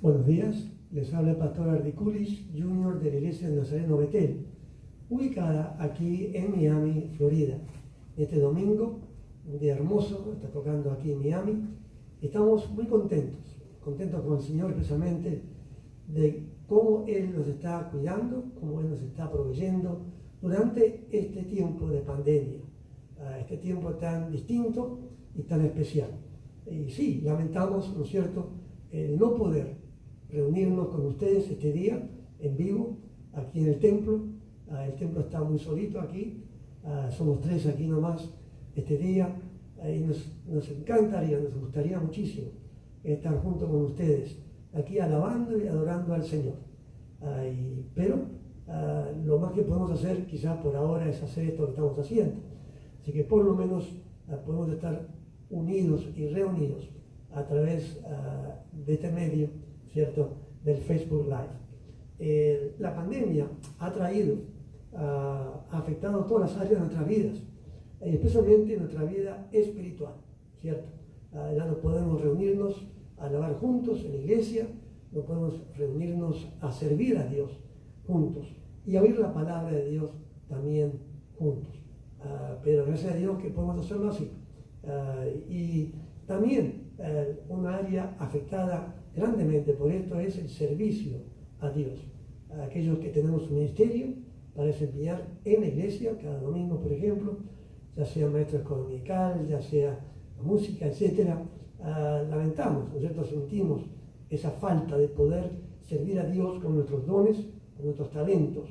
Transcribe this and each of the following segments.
Buenos días, les habla el pastor Ardiculis Jr. de la Iglesia de Nazareno Betel, ubicada aquí en Miami, Florida. Este domingo, un día hermoso, está tocando aquí en Miami. Estamos muy contentos con el Señor precisamente de cómo Él nos está cuidando, cómo Él nos está proveyendo durante este tiempo de pandemia, este tiempo tan distinto y tan especial. Y sí, lamentamos, ¿no es cierto?, el no poder reunirnos con ustedes este día en vivo, aquí en el templo. El templo está muy solito aquí, somos 3 aquí nomás este día, y nos encantaría, nos gustaría muchísimo estar junto con ustedes, aquí alabando y adorando al Señor. Pero lo más que podemos hacer quizás por ahora es hacer esto que estamos haciendo. Así que por lo menos podemos estar unidos y reunidos a través de este medio, ¿cierto?, del Facebook Live. La pandemia ha afectado todas las áreas de nuestras vidas, especialmente nuestra vida espiritual, ¿cierto? Ya no podemos reunirnos a alabar juntos en la iglesia, no podemos reunirnos a servir a Dios juntos y a oír la palabra de Dios también juntos. Pero gracias a Dios que podemos hacerlo así. Y también una área afectada grandemente por esto es el servicio a Dios. Aquellos que tenemos un ministerio para desempeñar en la iglesia, cada domingo, por ejemplo, ya sea maestro dominical, ya sea música, etc., lamentamos, ¿no es cierto?, sentimos esa falta de poder servir a Dios con nuestros dones, con nuestros talentos,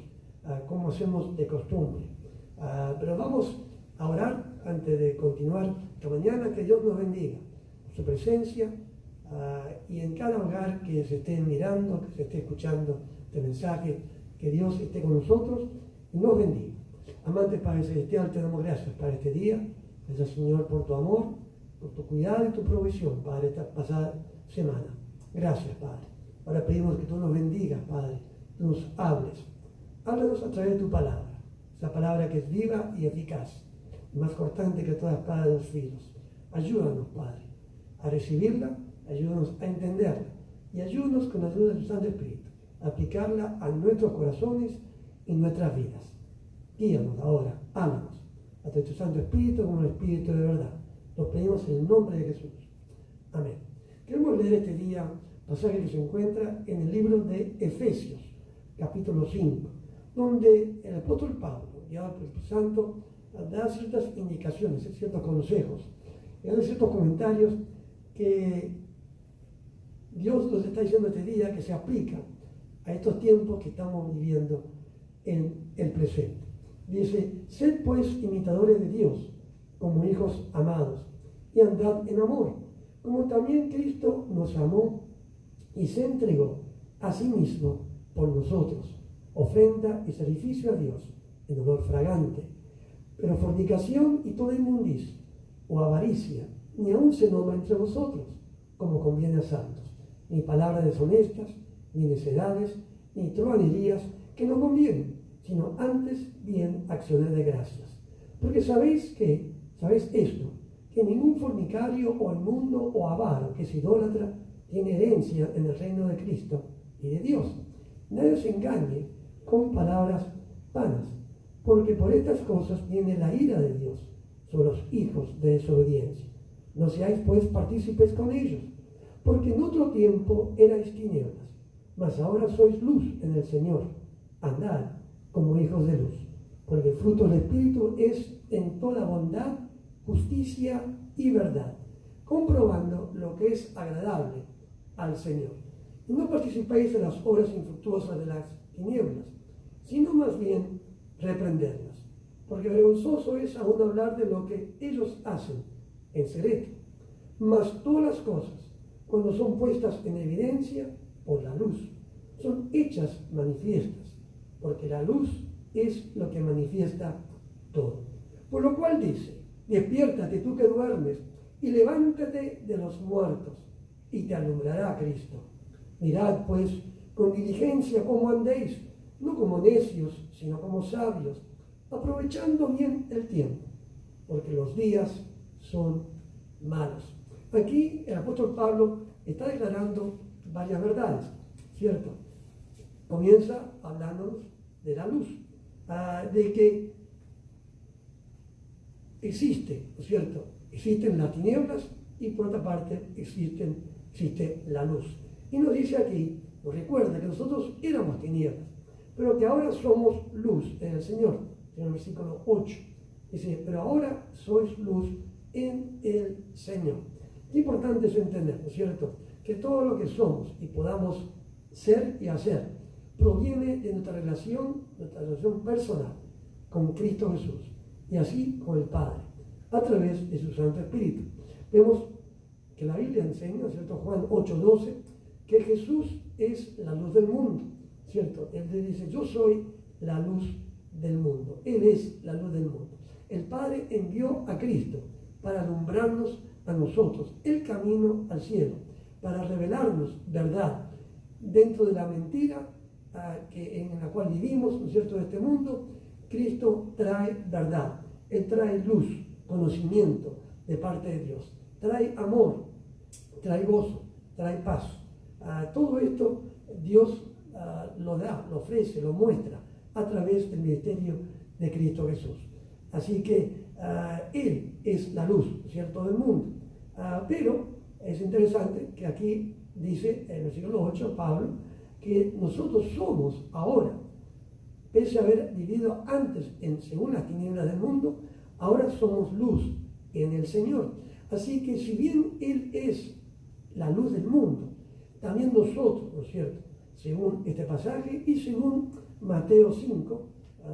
como hacemos de costumbre. Pero vamos a orar antes de continuar esta mañana. Que Dios nos bendiga por su presencia, y en cada hogar que se esté mirando, que se esté escuchando este mensaje, que Dios esté con nosotros y nos bendiga. Amante Padre Celestial, te damos gracias para este día. Gracias, Señor, por tu amor, por tu cuidado y tu provisión, Padre, esta pasada semana. Gracias, Padre. Ahora pedimos que tú nos bendigas, Padre, tú nos hables. Háblanos a través de tu palabra, esa palabra que es viva y eficaz, más cortante que toda espada de 2 filos. Ayúdanos, Padre, a recibirla, ayúdanos a entenderla y ayúdanos con la ayuda del Santo Espíritu a aplicarla a nuestros corazones y nuestras vidas. Guíanos ahora, háblanos a tu Santo Espíritu como un Espíritu de verdad. Lo pedimos en el nombre de Jesús. Amén. Queremos leer este día pasaje que se encuentra en el libro de Efesios, capítulo 5, donde el apóstol Pablo, guiado por el Espíritu Santo, da ciertas indicaciones, ciertos consejos, y da ciertos comentarios que Dios nos está diciendo este día que se aplican a estos tiempos que estamos viviendo en el presente. Dice: sed pues imitadores de Dios como hijos amados, y andad en amor, como también Cristo nos amó y se entregó a sí mismo por nosotros, ofrenda y sacrificio a Dios en olor fragante. Pero fornicación y toda inmundicia o avaricia ni aun se nombra entre vosotros, como conviene a santos, ni palabras deshonestas, ni necedades, ni truhanerías que no convienen, sino antes bien acciones de gracias. Porque sabéis esto, que ningún fornicario o inmundo o avaro que es idólatra tiene herencia en el reino de Cristo y de Dios. Nadie os engañe con palabras vanas, porque por estas cosas viene la ira de Dios sobre los hijos de desobediencia. No seáis pues partícipes con ellos, porque en otro tiempo erais tinieblas, mas ahora sois luz en el Señor. Andad como hijos de luz, porque el fruto del Espíritu es en toda bondad, justicia y verdad, comprobando lo que es agradable al Señor. Y no participéis en las obras infructuosas de las tinieblas, sino más bien reprenderlas, porque vergonzoso es aún hablar de lo que ellos hacen en secreto. Mas todas las cosas, cuando son puestas en evidencia por la luz, son hechas manifiestas, porque la luz es lo que manifiesta todo. Por lo cual dice: despiértate tú que duermes, y levántate de los muertos, y te alumbrará Cristo. Mirad pues con diligencia cómo andéis, no como necios, sino como sabios, aprovechando bien el tiempo, porque los días son malos. Aquí el apóstol Pablo está declarando varias verdades, ¿cierto? Comienza hablándonos de la luz, de que existe, ¿no es cierto? Existen las tinieblas y por otra parte existe la luz. Y nos dice aquí, nos recuerda que nosotros éramos tinieblas, pero que ahora somos luz en el Señor, en el versículo 8. Dice, pero ahora sois luz en el Señor. Qué importante es entender, ¿no es cierto? Que todo lo que somos y podamos ser y hacer proviene de nuestra relación personal con Cristo Jesús y así con el Padre, a través de su Santo Espíritu. Vemos que la Biblia enseña, ¿cierto? Juan 8:12, que Jesús es la luz del mundo, ¿cierto? Él dice, yo soy la luz del mundo. Él es la luz del mundo. El Padre envió a Cristo para alumbrarnos a nosotros el camino al cielo, para revelarnos verdad dentro de la mentira en la cual vivimos, ¿no es cierto?, de este mundo. Cristo trae verdad, Él trae luz, conocimiento de parte de Dios, trae amor, trae gozo, trae paz. Todo esto Dios lo da, lo ofrece, lo muestra a través del ministerio de Cristo Jesús. Así que Él es la luz, ¿cierto?, del mundo. Pero es interesante que aquí dice en el versículo 8 Pablo que nosotros somos ahora, pese a haber vivido antes según las tinieblas del mundo, ahora somos luz en el Señor. Así que si bien Él es la luz del mundo, también nosotros, ¿no es cierto?, según este pasaje y según Mateo 5,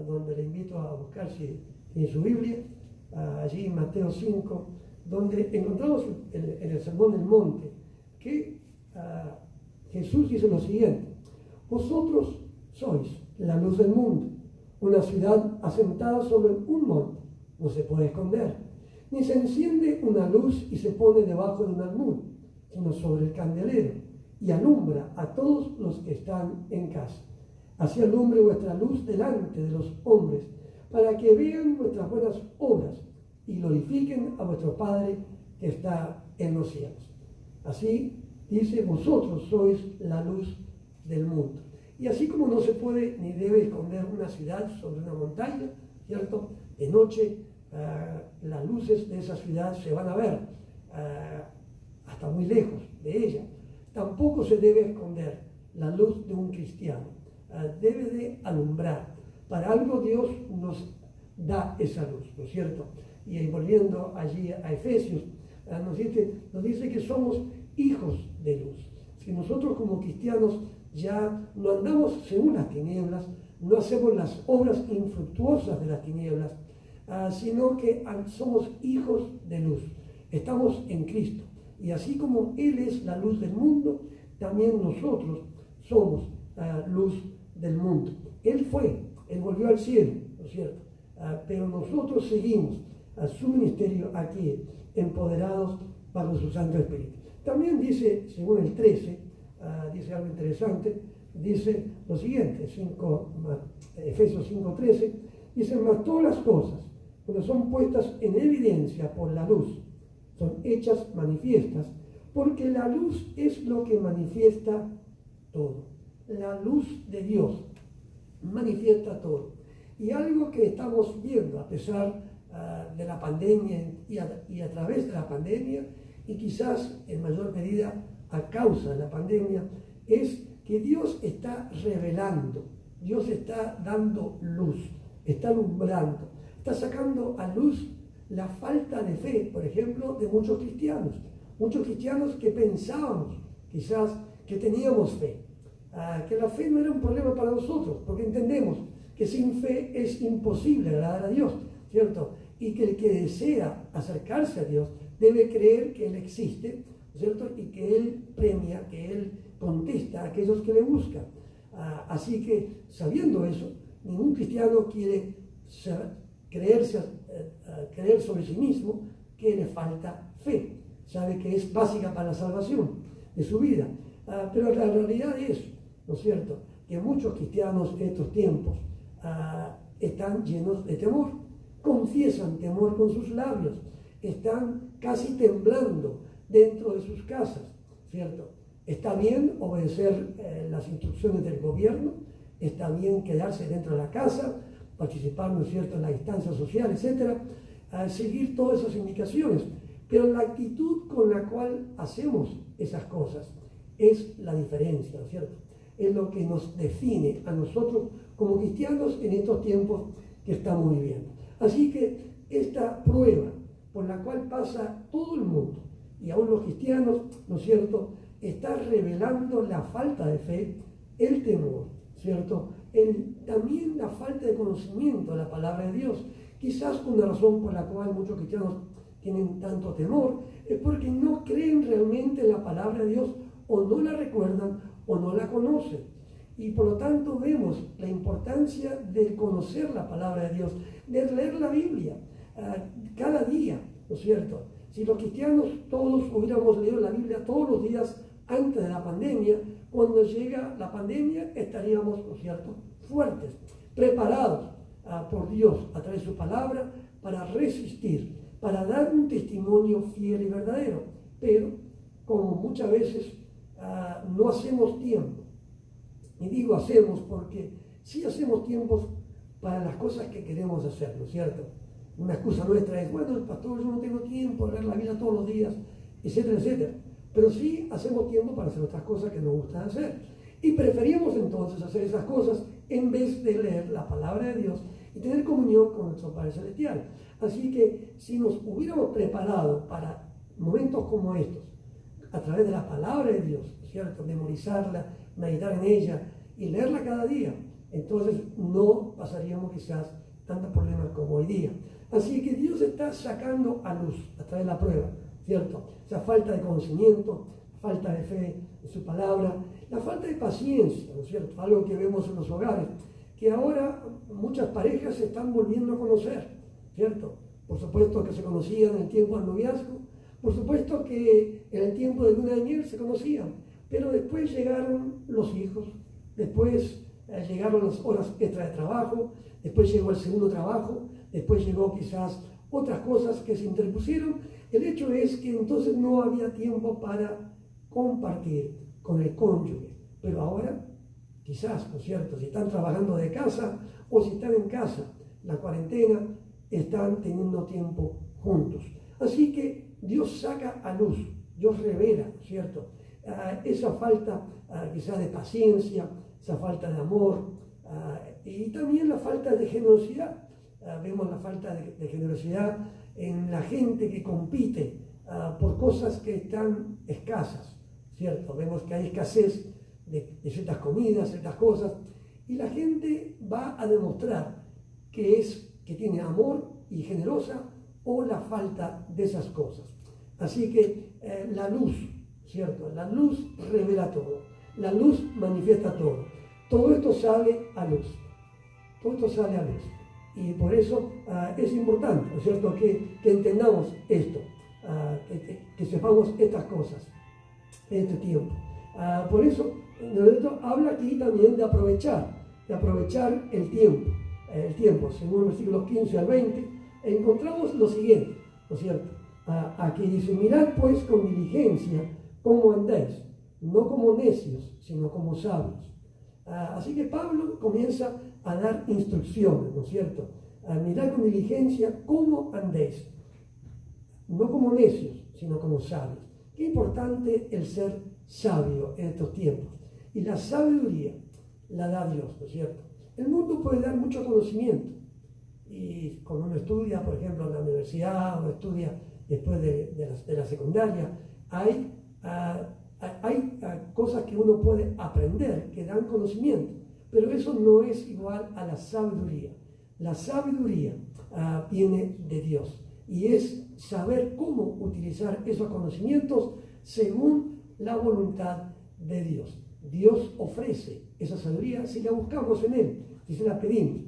donde le invito a buscar si en su Biblia, allí en Mateo 5, donde encontramos en el Sermón del Monte que Jesús dice lo siguiente: vosotros sois la luz del mundo. Una ciudad asentada sobre un monte no se puede esconder, ni se enciende una luz y se pone debajo de un almud, sino sobre el candelero, y alumbra a todos los que están en casa. Así alumbre vuestra luz delante de los hombres, para que vean vuestras buenas obras y glorifiquen a vuestro Padre que está en los cielos. Así dice, vosotros sois la luz del mundo. Y así como no se puede ni debe esconder una ciudad sobre una montaña, ¿cierto? De noche las luces de esa ciudad se van a ver hasta muy lejos de ella. Tampoco se debe esconder la luz de un cristiano. Debe de alumbrar. Para algo Dios nos da esa luz, ¿no es cierto? Y volviendo allí a Efesios, nos dice que somos hijos de luz. Si nosotros como cristianos ya no andamos según las tinieblas, no hacemos las obras infructuosas de las tinieblas, sino que somos hijos de luz. Estamos en Cristo. Y así como Él es la luz del mundo, también nosotros somos luz del mundo. Él volvió al cielo, ¿no es cierto? Pero nosotros seguimos a su ministerio aquí, empoderados bajo su Santo Espíritu. También dice, según el 13, dice algo interesante, dice lo siguiente, Efesios 5:13, dice, mas todas las cosas, cuando son puestas en evidencia por la luz, son hechas manifiestas, porque la luz es lo que manifiesta todo. La luz de Dios manifiesta todo. Y algo que estamos viendo a pesar de la pandemia y a través de la pandemia, y quizás en mayor medida a causa de la pandemia, es que Dios está revelando, Dios está dando luz, está alumbrando, está sacando a luz la falta de fe, por ejemplo, de muchos cristianos que pensábamos quizás que teníamos fe, que la fe no era un problema para nosotros, porque entendemos que sin fe es imposible agradar a Dios, ¿cierto? Y que el que desea acercarse a Dios debe creer que Él existe, ¿cierto? Y que Él premia, que Él contesta a aquellos que le buscan. Así que, sabiendo eso, ningún cristiano quiere creer sobre sí mismo que le falta fe. Sabe que es básica para la salvación de su vida. Pero la realidad es, ¿no es cierto?, que muchos cristianos en estos tiempos están llenos de temor, confiesan temor con sus labios, están casi temblando dentro de sus casas, ¿cierto? Está bien obedecer las instrucciones del gobierno, está bien quedarse dentro de la casa, participar, ¿no es cierto?, en la instancia social, etcétera, seguir todas esas indicaciones. Pero la actitud con la cual hacemos esas cosas es la diferencia, ¿no es cierto? Es lo que nos define a nosotros como cristianos en estos tiempos que estamos viviendo. Así que esta prueba por la cual pasa todo el mundo, y aún los cristianos, ¿no es cierto?, está revelando la falta de fe, el temor, ¿cierto? También la falta de conocimiento de la palabra de Dios. Quizás una razón por la cual muchos cristianos tienen tanto temor es porque no creen realmente en la palabra de Dios, o no la recuerdan o no la conocen. Y por lo tanto vemos la importancia de conocer la palabra de Dios, de leer la Biblia cada día, ¿no es cierto? Si los cristianos todos hubiéramos leído la Biblia todos los días antes de la pandemia, cuando llega la pandemia estaríamos, ¿no es cierto?, fuertes, preparados por Dios a través de su palabra para resistir, para dar un testimonio fiel y verdadero. Pero como muchas veces no hacemos tiempo, y digo hacemos porque sí hacemos tiempos para las cosas que queremos hacer, ¿no es cierto? Una excusa nuestra es, bueno, pastor, yo no tengo tiempo de leer la Biblia todos los días, etcétera, etcétera. Pero sí hacemos tiempo para hacer otras cosas que nos gustan hacer. Y preferimos entonces hacer esas cosas en vez de leer la palabra de Dios y tener comunión con nuestro Padre Celestial. Así que si nos hubiéramos preparado para momentos como estos, a través de la palabra de Dios, ¿cierto?, memorizarla, meditar en ella y leerla cada día, entonces no pasaríamos quizás tantos problemas como hoy día. Así que Dios está sacando a luz a través de la prueba, ¿cierto? Esa falta de conocimiento, falta de fe en su palabra, la falta de paciencia, ¿no es cierto? Algo que vemos en los hogares, que ahora muchas parejas se están volviendo a conocer, ¿cierto? Por supuesto que se conocían en el tiempo del noviazgo, por supuesto que en el tiempo de luna de miel se conocían, pero después llegaron los hijos, después llegaron las horas extra de trabajo, después llegó el segundo trabajo, después llegó quizás otras cosas que se interpusieron. El hecho es que entonces no había tiempo para compartir con el cónyuge, pero ahora quizás, ¿no es cierto?, si están trabajando de casa o si están en casa, la cuarentena, están teniendo tiempo juntos. Así que Dios saca a luz, Dios revela, ¿no es cierto?, esa falta quizás de paciencia, esa falta de amor y también la falta de generosidad. Vemos la falta de generosidad en la gente que compite por cosas que están escasas, ¿cierto? Vemos que hay escasez de ciertas comidas, ciertas cosas, y la gente va a demostrar que tiene amor y generosa o la falta de esas cosas. Así que la luz, ¿cierto? La luz revela todo, la luz manifiesta todo. Todo esto sale a luz, todo esto sale a luz. Y por eso es importante, ¿no es cierto?, que entendamos esto, que sepamos estas cosas en este tiempo. Por eso, habla aquí también de aprovechar el tiempo. Según los versículos 15 al 20, encontramos lo siguiente, ¿no es cierto? Aquí dice, mirad pues con diligencia cómo andéis, no como necios, sino como sabios. Así que Pablo comienza a dar instrucciones, ¿no es cierto? Mirad con diligencia cómo andéis, no como necios, sino como sabios. Qué importante el ser sabio en estos tiempos. Y la sabiduría la da Dios, ¿no es cierto? El mundo puede dar mucho conocimiento. Y cuando uno estudia, por ejemplo, en la universidad o estudia después de la secundaria, hay cosas que uno puede aprender, que dan conocimiento, pero eso no es igual a la sabiduría. La sabiduría viene de Dios y es saber cómo utilizar esos conocimientos según la voluntad de Dios. Dios ofrece esa sabiduría si la buscamos en Él, si se la pedimos.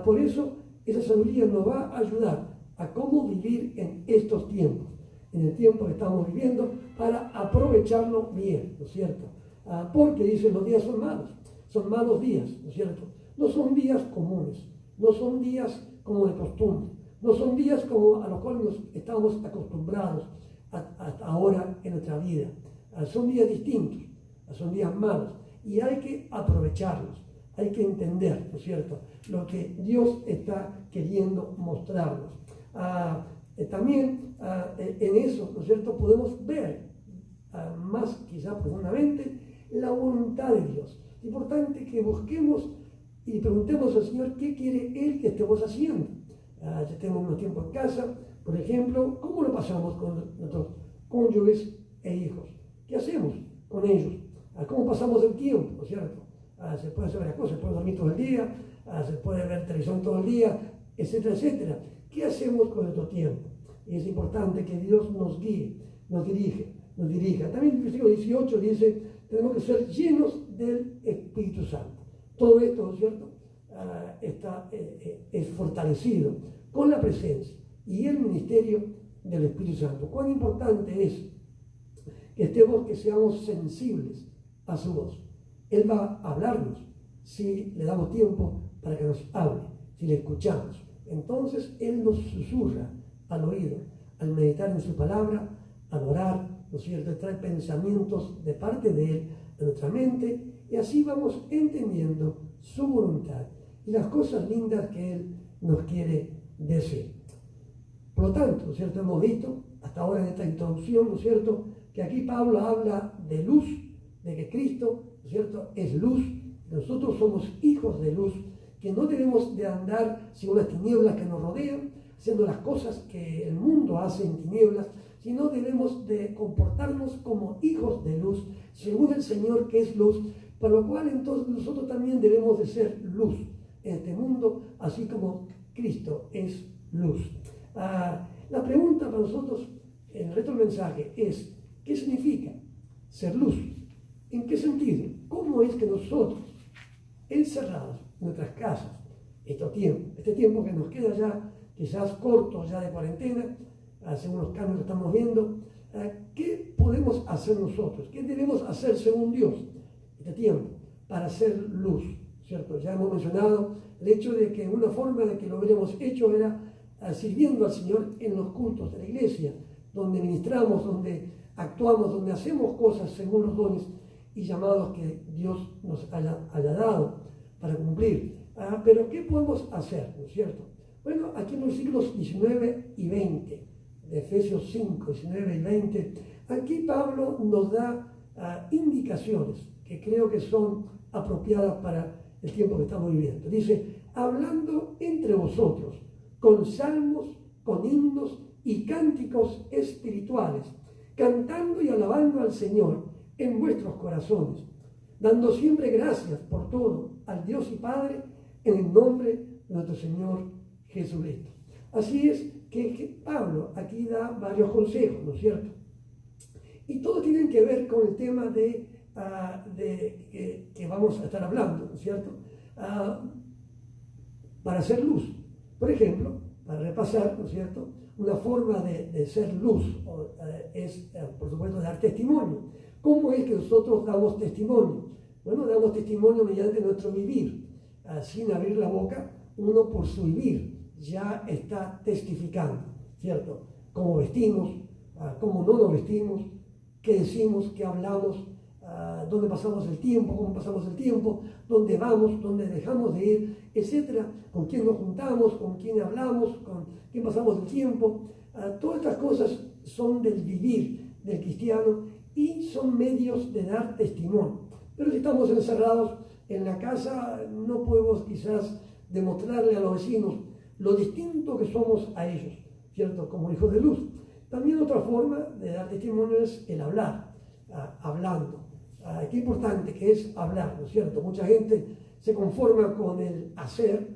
Por eso esa sabiduría nos va a ayudar a cómo vivir en estos tiempos, en el tiempo que estamos viviendo, para aprovecharlo bien, ¿no es cierto? Porque dicen los días son malos días, ¿no es cierto? No son días comunes, no son días como de costumbre, no son días como a los cuales nos estamos acostumbrados hasta ahora en nuestra vida. Son días distintos, son días malos y hay que aprovecharlos, hay que entender, ¿no es cierto?, lo que Dios está queriendo mostrarnos. También en eso, ¿no es cierto?, podemos ver más quizá profundamente la voluntad de Dios. Es importante que busquemos y preguntemos al Señor qué quiere Él que estemos haciendo. Ya tenemos unos tiempo en casa, por ejemplo, ¿cómo lo pasamos con nuestros cónyuges e hijos? ¿Qué hacemos con ellos? ¿Cómo pasamos el tiempo? ¿No es cierto? Se puede hacer varias cosas, se puede dormir todo el día, se puede ver televisión todo el día, etcétera, etcétera. ¿Qué hacemos con nuestro tiempo? Y es importante que Dios nos guíe, nos dirija. También el versículo 18 dice, tenemos que ser llenos del Espíritu Santo. Todo esto, ¿no es cierto?, es fortalecido con la presencia y el ministerio del Espíritu Santo. Cuán importante es que seamos sensibles a su voz. Él va a hablarnos si le damos tiempo para que nos hable, si le escuchamos. Entonces Él nos susurra al oído, al meditar en su palabra, al orar, ¿no es cierto?, trae pensamientos de parte de Él a nuestra mente y así vamos entendiendo su voluntad y las cosas lindas que Él nos quiere decir. Por lo tanto, ¿no es cierto?, hemos visto hasta ahora en esta introducción, ¿no es cierto?, que aquí Pablo habla de luz, de que Cristo, ¿no es cierto?, es luz, nosotros somos hijos de luz, que no debemos de andar según las tinieblas que nos rodean, haciendo las cosas que el mundo hace en tinieblas, sino debemos de comportarnos como hijos de luz, según el Señor que es luz, por lo cual entonces nosotros también debemos de ser luz en este mundo, así como Cristo es luz. La pregunta para nosotros en el resto del mensaje es, ¿qué significa ser luz? ¿En qué sentido? ¿Cómo es que nosotros, encerrados en nuestras casas, este tiempo que nos queda ya quizás corto ya de cuarentena, según los cambios que estamos viendo, ¿qué podemos hacer nosotros? ¿Qué debemos hacer según Dios este tiempo para hacer luz? ¿Cierto? Ya hemos mencionado el hecho de que una forma de que lo hubiéramos hecho era sirviendo al Señor en los cultos de la iglesia, donde ministramos, donde actuamos, donde hacemos cosas según los dones y llamados que Dios nos haya dado para cumplir. Pero ¿qué podemos hacer? ¿No es cierto? Bueno, aquí en los versículos 19 y 20, de Efesios 5, 19 y 20, aquí Pablo nos da indicaciones que creo que son apropiadas para el tiempo que estamos viviendo. Dice, hablando entre vosotros con salmos, con himnos y cánticos espirituales, cantando y alabando al Señor en vuestros corazones, dando siempre gracias por todo al Dios y Padre en el nombre de nuestro Señor Jesucristo. Así es que Pablo aquí da varios consejos, ¿no es cierto? Y todos tienen que ver con el tema que vamos a estar hablando, ¿no es cierto? Para hacer luz. Por ejemplo, para repasar, ¿no es cierto?, una forma de ser luz es, por supuesto, dar testimonio. ¿Cómo es que nosotros damos testimonio? Bueno, damos testimonio mediante nuestro vivir. Sin abrir la boca, uno por su vivir ya está testificando, ¿cierto? Cómo vestimos, cómo no nos vestimos, qué decimos, qué hablamos, dónde pasamos el tiempo, cómo pasamos el tiempo, dónde vamos, dónde dejamos de ir, etcétera, con quién nos juntamos, con quién hablamos, con quién pasamos el tiempo. Todas estas cosas son del vivir del cristiano y son medios de dar testimonio. Pero si estamos encerrados en la casa, no podemos quizás demostrarle a los vecinos lo distinto que somos a ellos, ¿cierto? Como hijos de luz. También otra forma de dar testimonio es el hablar, hablando. Qué importante que es hablar, ¿no es cierto? Mucha gente se conforma con el hacer,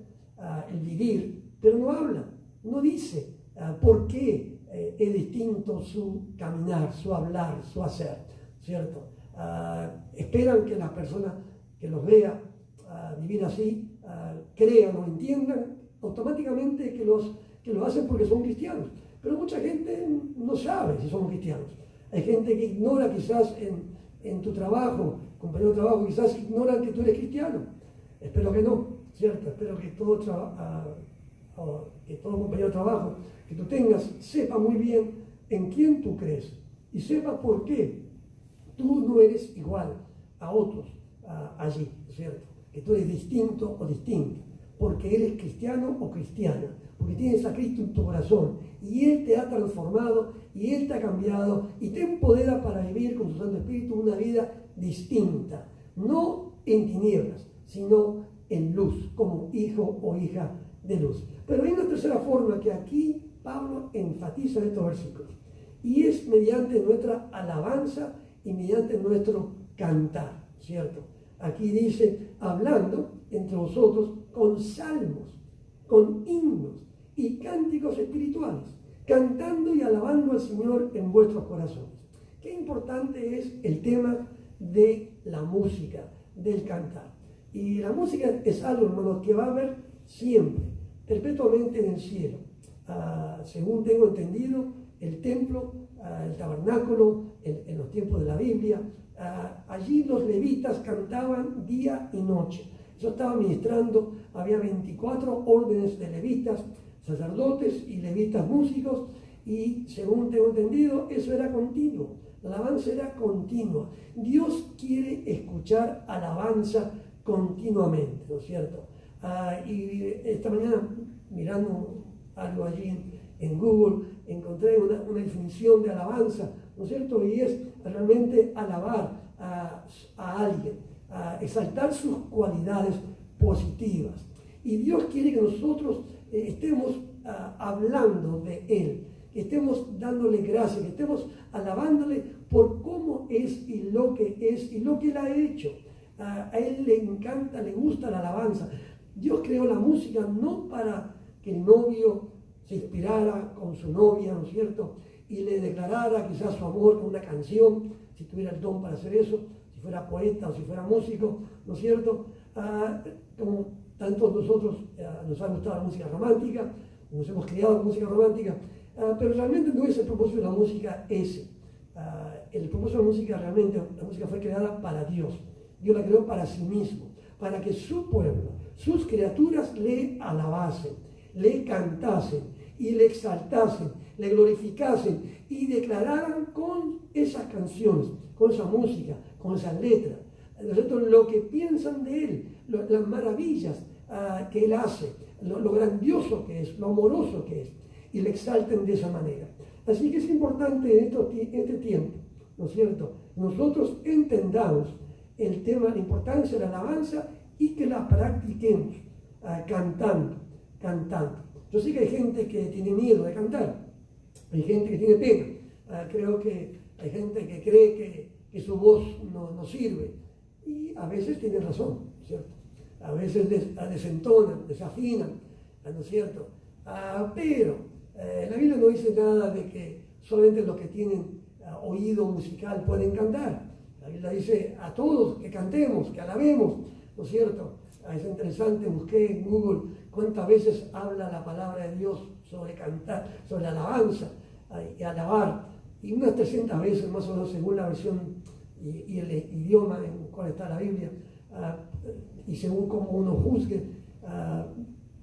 el vivir, pero no habla, no dice por qué es distinto su caminar, su hablar, su hacer, ¿cierto? Esperan que las personas que los vea vivir así crean o entiendan automáticamente que lo hacen porque son cristianos. Pero mucha gente no sabe si son cristianos. Hay gente que ignora quizás en tu trabajo, compañero de trabajo, quizás ignoran que tú eres cristiano. Espero que no, ¿cierto? Espero que todo compañero de trabajo que tú tengas sepa muy bien en quién tú crees y sepa por qué tú no eres igual a otros allí, ¿cierto? Que tú eres distinto o distinta, porque eres cristiano o cristiana, porque tienes a Cristo en tu corazón, y Él te ha transformado, y Él te ha cambiado, y te empodera para vivir con su Santo Espíritu una vida distinta, no en tinieblas, sino en luz, como hijo o hija de luz. Pero hay una tercera forma que aquí Pablo enfatiza en estos versículos, y es mediante nuestra alabanza y mediante nuestro cantar, ¿cierto? Aquí dice, hablando entre vosotros con salmos, con himnos y cánticos espirituales, cantando y alabando al Señor en vuestros corazones. Qué importante es el tema de la música, del cantar. Y la música es algo, hermanos, que va a haber siempre, perpetuamente en el cielo. Según tengo entendido, el templo, el tabernáculo, en los tiempos de la Biblia, allí los levitas cantaban día y noche. Yo estaba ministrando, había 24 órdenes de levitas, sacerdotes y levitas músicos, y según tengo entendido, eso era continuo, la alabanza era continua. Dios quiere escuchar alabanza continuamente, ¿no es cierto? Y esta mañana, mirando algo allí en Google, encontré una definición de alabanza, ¿no es cierto? Y es realmente alabar a alguien, exaltar sus cualidades positivas. Y Dios quiere que nosotros estemos hablando de Él, que estemos dándole gracias, que estemos alabándole por cómo es y lo que Él ha hecho. A Él le encanta, le gusta la alabanza. Dios creó la música no para que el novio se inspirara con su novia, ¿no es cierto? Y le declarara quizás su amor con una canción, si tuviera el don para hacer eso, si fuera poeta o si fuera músico, ¿no es cierto? Como tantos nosotros nos ha gustado la música romántica, nos hemos criado en música romántica, pero realmente no es el propósito de la música ese. El propósito de la música realmente, la música fue creada para Dios. Dios la creó para sí mismo, para que su pueblo, sus criaturas le alabasen, le cantasen y le exaltasen, le glorificasen y declararan con esas canciones, con esa música, con esas letras, lo que piensan de Él, las maravillas que Él hace, lo grandioso que es, lo amoroso que es, y le exalten de esa manera. Así que es importante en este tiempo, ¿no es cierto?, nosotros entendamos el tema, la importancia de la alabanza y que la practiquemos cantando. Yo sé que hay gente que tiene miedo de cantar, hay gente que tiene pena, creo que hay gente que cree que su voz no sirve, y a veces tienen razón, ¿cierto? A veces desentonan, desafinan, ¿no es cierto? Pero la Biblia no dice nada de que solamente los que tienen oído musical pueden cantar. La Biblia dice a todos que cantemos, que alabemos, ¿no es cierto? Es interesante, busqué en Google cuántas veces habla la palabra de Dios sobre cantar, sobre alabanza y alabar, y unas 300 veces más o menos según la versión y el idioma en el cual está la Biblia, y según cómo uno juzgue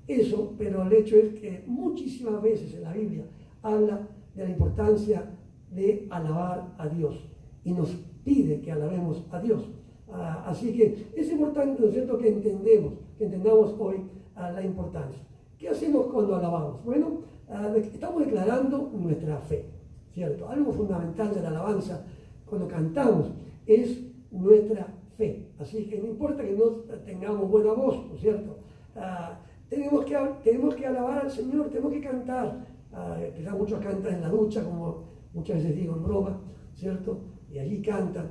eso, pero el hecho es que muchísimas veces en la Biblia habla de la importancia de alabar a Dios y nos pide que alabemos a Dios. Así que es importante, ¿no es cierto?, que entendamos hoy la importancia. ¿Qué hacemos cuando alabamos? Bueno, estamos declarando nuestra fe, ¿cierto? Algo fundamental de la alabanza cuando cantamos es nuestra fe. Así que no importa que no tengamos buena voz, ¿no es cierto? Tenemos que alabar al Señor, tenemos que cantar. Quizás muchos cantan en la ducha, como muchas veces digo en broma, ¿cierto? Y allí cantan.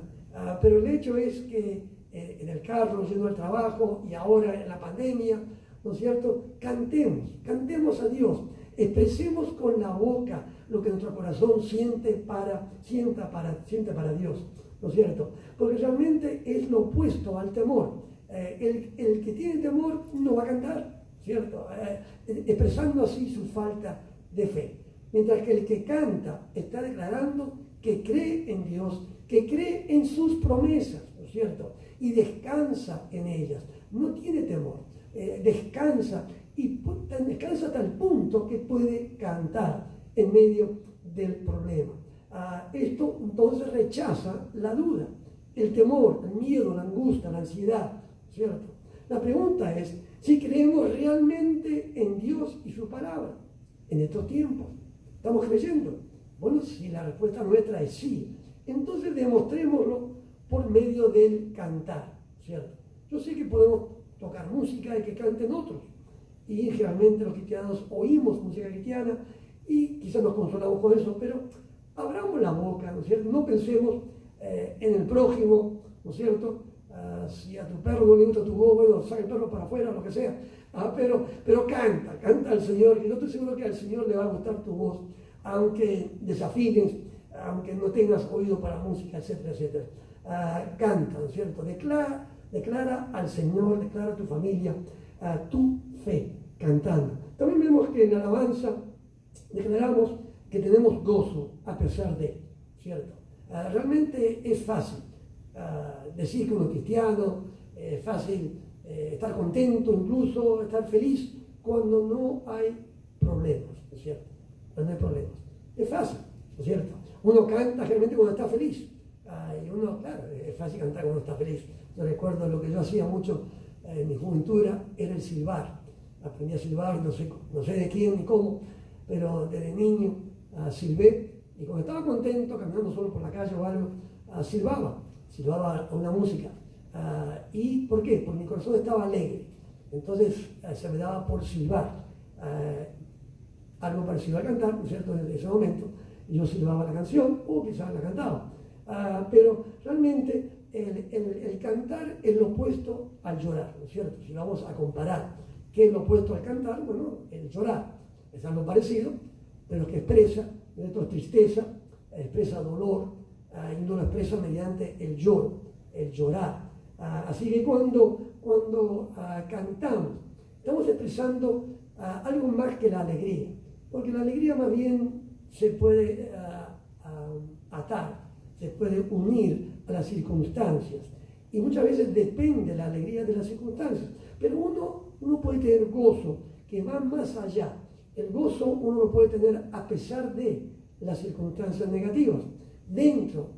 Pero el hecho es que en el carro, yendo al trabajo y ahora en la pandemia, ¿no es cierto? Cantemos a Dios, expresemos con la boca lo que nuestro corazón siente para Dios, ¿no es cierto? Porque realmente es lo opuesto al temor. El que tiene temor no va a cantar, ¿cierto? Expresando así su falta de fe. Mientras que el que canta está declarando que cree en Dios, que cree en sus promesas, ¿no es cierto? Y descansa en ellas, no tiene temor, descansa hasta el punto que puede cantar en medio del problema. Esto entonces rechaza la duda, el temor, el miedo, la angustia, la ansiedad, ¿cierto? La pregunta es si creemos realmente en Dios y su palabra en estos tiempos. ¿Estamos creyendo? Bueno, si la respuesta nuestra es sí, entonces demostrémoslo por medio del cantar, ¿cierto? Yo sé que podemos tocar música y que canten otros, y generalmente los cristianos oímos música cristiana y quizás nos consolamos con eso, pero abramos la boca, ¿no es cierto? No pensemos en el prójimo, ¿no es cierto? Si a tu perro no le gusta tu voz, bueno, saca el perro para afuera, lo que sea. Pero canta al Señor, y yo estoy seguro que al Señor le va a gustar tu voz, aunque desafines, aunque no tengas oído para música, etcétera, etcétera. Canta, ¿no es cierto? Declara al Señor, declara a tu familia tu fe, cantando. También vemos que en la alabanza declaramos que tenemos gozo a pesar de, ¿cierto? Realmente es fácil decir que uno es cristiano, es fácil estar contento, incluso estar feliz cuando no hay problemas, ¿no es cierto? Cuando no hay problemas. Es fácil, ¿no es cierto? Uno canta generalmente cuando está feliz. Y uno, claro, es fácil cantar cuando está feliz. Yo recuerdo lo que yo hacía mucho en mi juventud era el silbar. Aprendí a silbar, no sé de quién ni cómo, pero desde niño silbé, y cuando estaba contento, caminando solo por la calle o algo, silbaba una música. ¿Y por qué? Porque mi corazón estaba alegre. Entonces se me daba por silbar. Algo parecido a cantar, ¿no es cierto? En ese momento yo silbaba la canción o quizás la cantaba. Pero realmente el cantar es lo opuesto al llorar, ¿no es cierto? Si vamos a comparar qué es lo opuesto al cantar, bueno, el llorar es algo parecido, pero que expresa, esto es tristeza, expresa dolor, y no lo expresa mediante el lloro, el llorar. Así que cuando cantamos, estamos expresando algo más que la alegría, porque la alegría más bien se puede atar, se puede unir a las circunstancias, y muchas veces depende la alegría de las circunstancias, pero uno puede tener gozo que va más allá. El gozo uno lo puede tener a pesar de las circunstancias negativas, dentro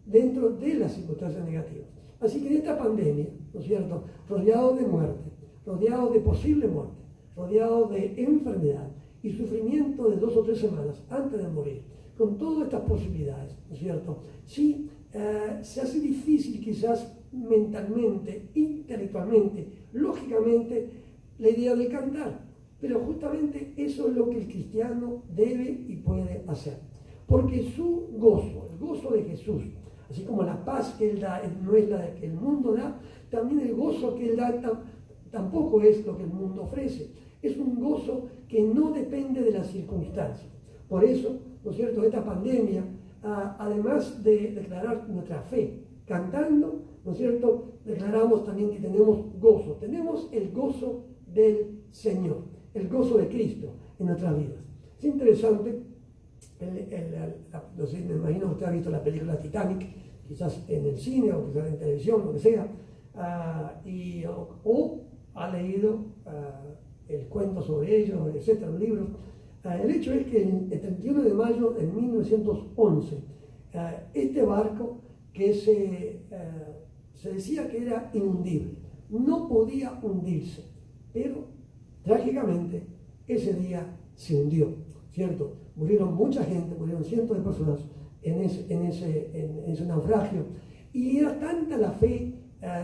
de las circunstancias negativas. Así que en esta pandemia, ¿no es cierto?, rodeado de muerte, rodeado de posible muerte, rodeado de enfermedad y sufrimiento de 2 o 3 semanas antes de morir, con todas estas posibilidades, ¿no es cierto? Sí, se hace difícil quizás mentalmente, intelectualmente, lógicamente, la idea de cantar, pero justamente eso es lo que el cristiano debe y puede hacer, porque su gozo, el gozo de Jesús, así como la paz que Él da no es la que el mundo da, también el gozo que Él da tampoco es lo que el mundo ofrece. Es un gozo que no depende de las circunstancias. Por eso, ¿no es cierto?, esta pandemia, además de declarar nuestra fe cantando, ¿no es cierto?, declaramos también que tenemos gozo. Tenemos el gozo del Señor, el gozo de Cristo en nuestras vidas. Es interesante, no sé, me imagino que usted ha visto la película Titanic, quizás en el cine o quizás en televisión, lo que sea, o ha leído el cuento sobre ellos, etcétera, los libros. El hecho es que el 31 de mayo de 1911, este barco que se decía que era inundible, no podía hundirse, pero trágicamente ese día se hundió, ¿cierto? Murieron mucha gente, murieron cientos de personas en ese naufragio, y era tanta la fe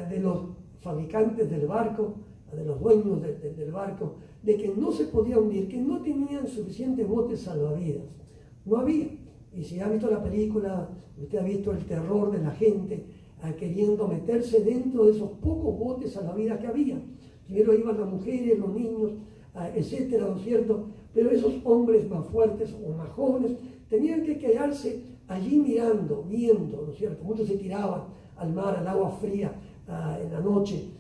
de los fabricantes del barco, de los dueños del barco, de que no se podía hundir, que no tenían suficientes botes salvavidas. No había. Y si ha visto la película, usted ha visto el terror de la gente queriendo meterse dentro de esos pocos botes salvavidas que había. Primero iban las mujeres, los niños, etcétera, ¿no es cierto? Pero esos hombres más fuertes o más jóvenes tenían que quedarse allí mirando, viendo, ¿no es cierto? Muchos se tiraban al mar, al agua fría en la noche,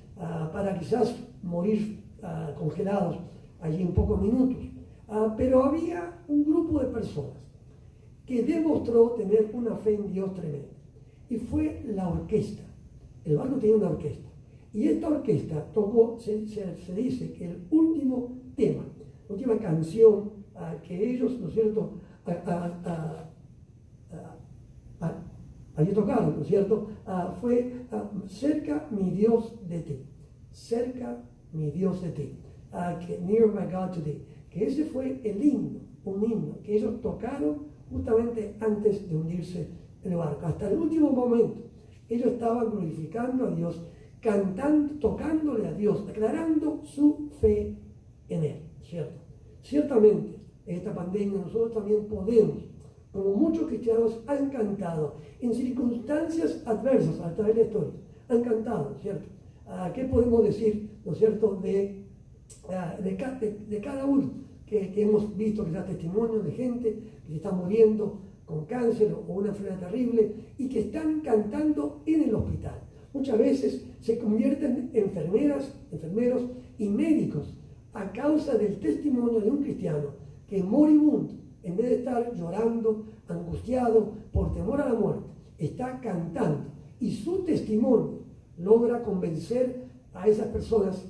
para quizás morir congelados allí en pocos minutos. Pero había un grupo de personas que demostró tener una fe en Dios tremenda, y fue la orquesta. El barco tenía una orquesta, y esta orquesta tocó, se dice que el último tema, la última canción que ellos, ¿no es cierto?, allí tocaron, ¿no es cierto? Fue cerca mi Dios de ti, cerca mi Dios de ti, que near my God to thee, que ese fue el himno, un himno que ellos tocaron justamente antes de hundirse en el barco. Hasta el último momento, ellos estaban glorificando a Dios, cantando, tocándole a Dios, declarando su fe en Él, ¿cierto? Ciertamente, en esta pandemia nosotros también podemos, como muchos cristianos han cantado, en circunstancias adversas a través de la historia, han cantado, ¿cierto? ¿Qué podemos decir, ¿no es cierto?, de cada uno que hemos visto que da testimonio de gente que se está muriendo con cáncer o una enfermedad terrible y que están cantando en el hospital? Muchas veces se convierten en enfermeros y médicos a causa del testimonio de un cristiano que moribundo, en vez de estar llorando, angustiado por temor a la muerte, está cantando y su testimonio logra convencer a esas personas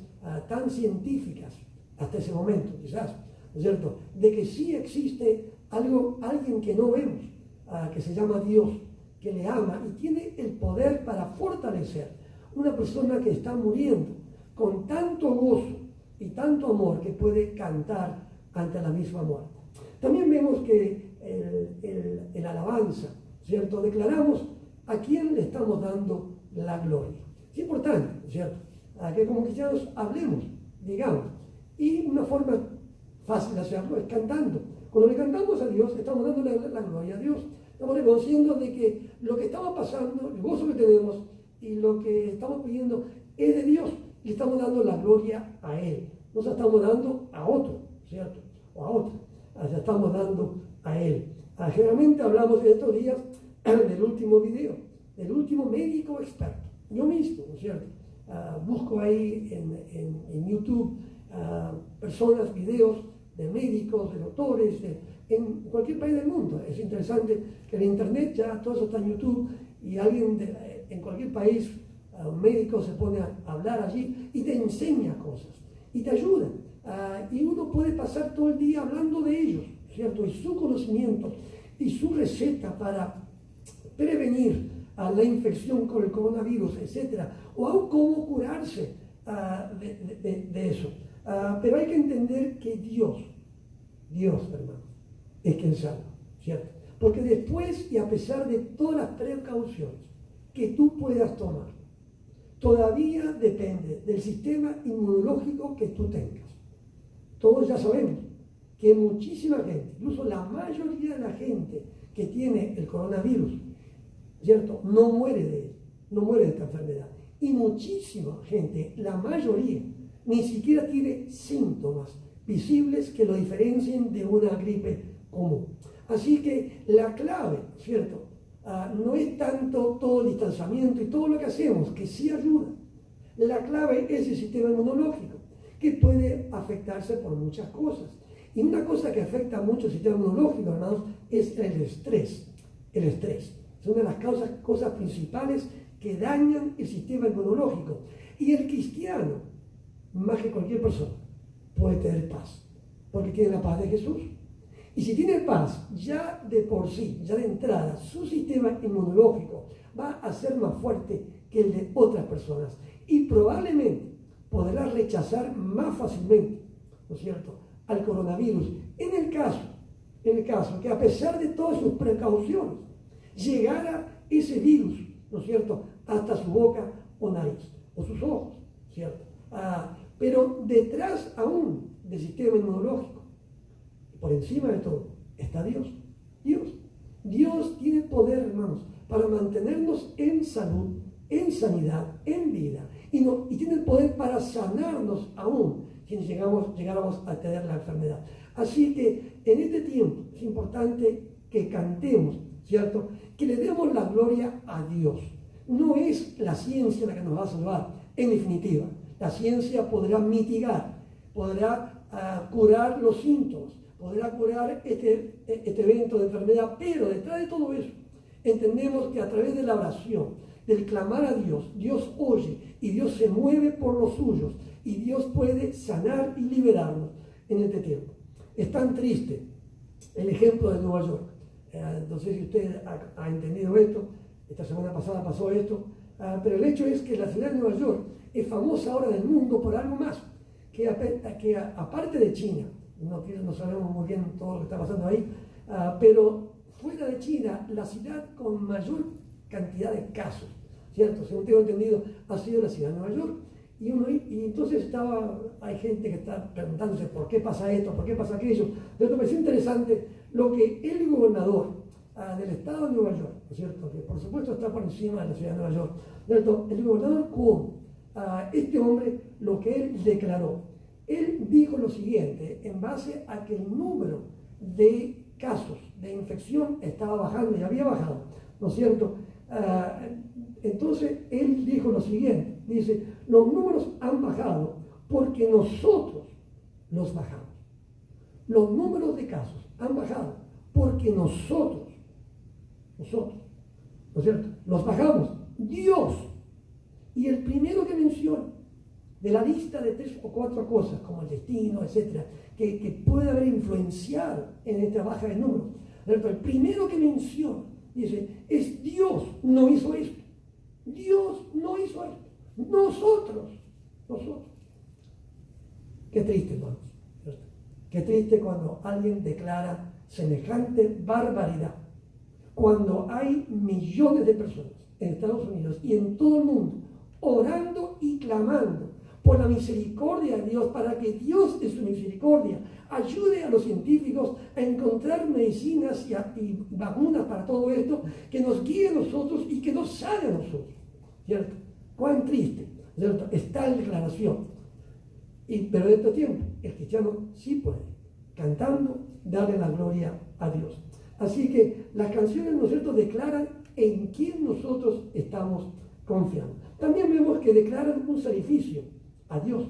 tan científicas hasta ese momento, quizás, ¿no es cierto?, de que sí existe alguien que no vemos, que se llama Dios, que le ama y tiene el poder para fortalecer una persona que está muriendo con tanto gozo y tanto amor que puede cantar ante la misma muerte. También vemos que el alabanza, ¿cierto?, declaramos a quién le estamos dando la gloria. Es importante, ¿cierto?, que como cristianos hablemos, digamos, y una forma fácil de hacerlo es cantando. Cuando le cantamos a Dios, estamos dándole la gloria a Dios. Estamos reconociendo de que lo que estaba pasando, el gozo que tenemos y lo que estamos pidiendo es de Dios y estamos dando la gloria a Él. No se estamos dando a otro, ¿cierto?, o a otra. Se estamos dando a Él. Generalmente hablamos en estos días del último video, del último médico experto. Yo mismo, ¿no es cierto? Busco ahí en YouTube personas, videos de médicos, de doctores, en cualquier país del mundo. Es interesante que en Internet ya todo eso está en YouTube y alguien en cualquier país, un médico se pone a hablar allí y te enseña cosas y te ayuda. Y uno puede pasar todo el día hablando de ellos, ¿cierto? Y su conocimiento y su receta para prevenir la infección con el coronavirus, etcétera, o aún cómo curarse de eso. Pero hay que entender que Dios, hermano, es quien salva, ¿cierto? Porque después y a pesar de todas las precauciones que tú puedas tomar, todavía depende del sistema inmunológico que tú tengas. Todos ya sabemos que muchísima gente, incluso la mayoría de la gente que tiene el coronavirus, ¿cierto?, no muere de él, no muere de esta enfermedad. Y muchísima gente, la mayoría, ni siquiera tiene síntomas visibles que lo diferencien de una gripe común. Así que la clave, ¿cierto?, no es tanto todo el distanciamiento y todo lo que hacemos, que sí ayuda. La clave es el sistema inmunológico, que puede afectarse por muchas cosas. Y una cosa que afecta mucho el sistema inmunológico, hermanos, es el estrés. El estrés es una de las cosas principales que dañan el sistema inmunológico. Y el cristiano, más que cualquier persona, puede tener paz, porque tiene la paz de Jesús. Y si tiene paz, ya de por sí, ya de entrada, su sistema inmunológico va a ser más fuerte que el de otras personas. Y probablemente podrá rechazar más fácilmente, ¿no es cierto?, al coronavirus. En el caso que a pesar de todas sus precauciones, llegara ese virus, ¿no es cierto?, hasta su boca o nariz, o sus ojos, ¿cierto? Pero detrás aún del sistema inmunológico, por encima de todo, está Dios. Dios tiene poder, hermanos, para mantenernos en salud, en sanidad, en vida. Y tiene el poder para sanarnos aún si llegáramos a tener la enfermedad. Así que en este tiempo es importante que cantemos, ¿cierto?, que le demos la gloria a Dios. No es la ciencia la que nos va a salvar, en definitiva. La ciencia podrá mitigar, podrá curar los síntomas, podrá curar este evento de enfermedad, pero detrás de todo eso entendemos que a través de la oración, del clamar a Dios, Dios oye y Dios se mueve por los suyos y Dios puede sanar y liberarnos en este tiempo. Es tan triste el ejemplo de Nueva York. No sé si usted ha entendido esto, esta semana pasada pasó esto, pero el hecho es que la ciudad de Nueva York es famosa ahora del mundo por algo más, que aparte de China, no sabemos muy bien todo lo que está pasando ahí, pero fuera de China, la ciudad con mayor cantidad de casos, ¿cierto? Según tengo entendido, ha sido la ciudad de Nueva York. Y entonces hay gente que está preguntándose por qué pasa esto, por qué pasa aquello. Pero me pareció interesante lo que el gobernador del estado de Nueva York, ¿no es cierto?, que por supuesto está por encima de la ciudad de Nueva York, ¿cierto?, el gobernador Cuomo, este hombre, lo que él declaró, él dijo lo siguiente, en base a que el número de casos de infección estaba bajando y había bajado, ¿no es cierto? Entonces él dijo lo siguiente, dice, los números han bajado porque nosotros los bajamos. Los números de casos han bajado porque nosotros, ¿no es cierto?, los bajamos. Dios. Y el primero que menciona de la lista de 3 o 4 cosas, como el destino, etcétera, que puede haber influenciado en esta baja de números, ¿cierto?, el primero que menciona, dice, es Dios, no hizo esto. Dios no hizo esto. Nosotros. Qué triste, hermanos, ¿cierto? Qué triste cuando alguien declara semejante barbaridad. Cuando hay millones de personas en Estados Unidos y en todo el mundo orando y clamando por la misericordia de Dios, para que Dios de su misericordia ayude a los científicos a encontrar medicinas y vacunas para todo esto, que nos guíe a nosotros y que nos sane a nosotros, ¿cierto? Cuán triste, ¿cierto?, está en declaración. Pero de este tiempo, el cristiano sí puede, cantando, darle la gloria a Dios. Así que las canciones, ¿no es cierto?, declaran en quién nosotros estamos confiando. También vemos que declaran un sacrificio a Dios.